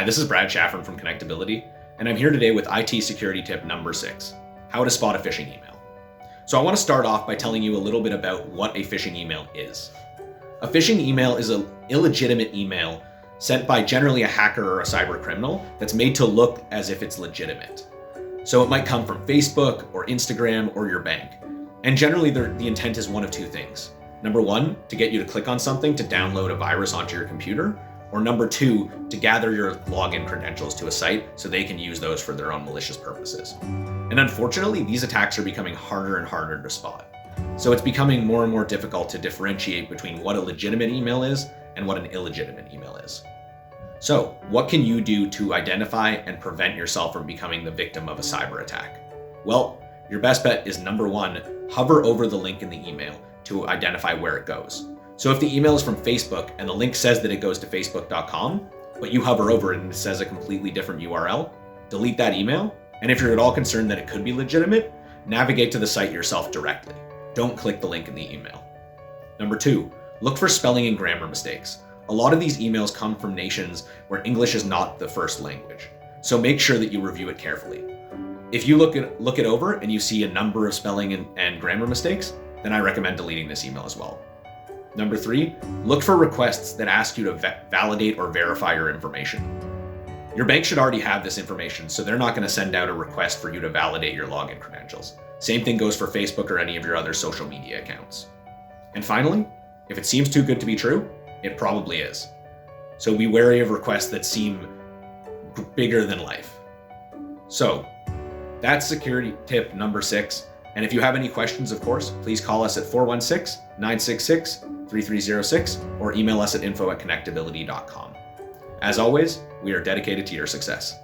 Hi, this is Brad Chaffern from Connectability, and I'm here today with IT security tip number 6, how to spot a phishing email. So I want to start off by telling you a little bit about what a phishing email is. A phishing email is an illegitimate email sent by generally a hacker or a cyber criminal that's made to look as if it's legitimate. So it might come from Facebook or Instagram or your bank. And generally the intent is one of two things. Number one, to get you to click on something to download a virus onto your computer. Or number two, to gather your login credentials to a site so they can use those for their own malicious purposes. And unfortunately, these attacks are becoming harder and harder to spot. So it's becoming more and more difficult to differentiate between what a legitimate email is and what an illegitimate email is. So what can you do to identify and prevent yourself from becoming the victim of a cyber attack? Well, your best bet is number one, hover over the link in the email to identify where it goes. So if the email is from Facebook and the link says that it goes to facebook.com, but you hover over it and it says a completely different URL, delete that email. And if you're at all concerned that it could be legitimate, navigate to the site yourself directly. Don't click the link in the email. Number two, look for spelling and grammar mistakes. A lot of these emails come from nations where English is not the first language. So make sure that you review it carefully. If you look it over and you see a number of spelling and grammar mistakes, then I recommend deleting this email as well. Number three, look for requests that ask you to validate or verify your information. Your bank should already have this information, so they're not going to send out a request for you to validate your login credentials. Same thing goes for Facebook or any of your other social media accounts. And finally, if it seems too good to be true, it probably is. So be wary of requests that seem bigger than life. So that's security tip number 6. And if you have any questions, of course, please call us at 416-966-3306 or email us at info@connectability.com. As always, we are dedicated to your success.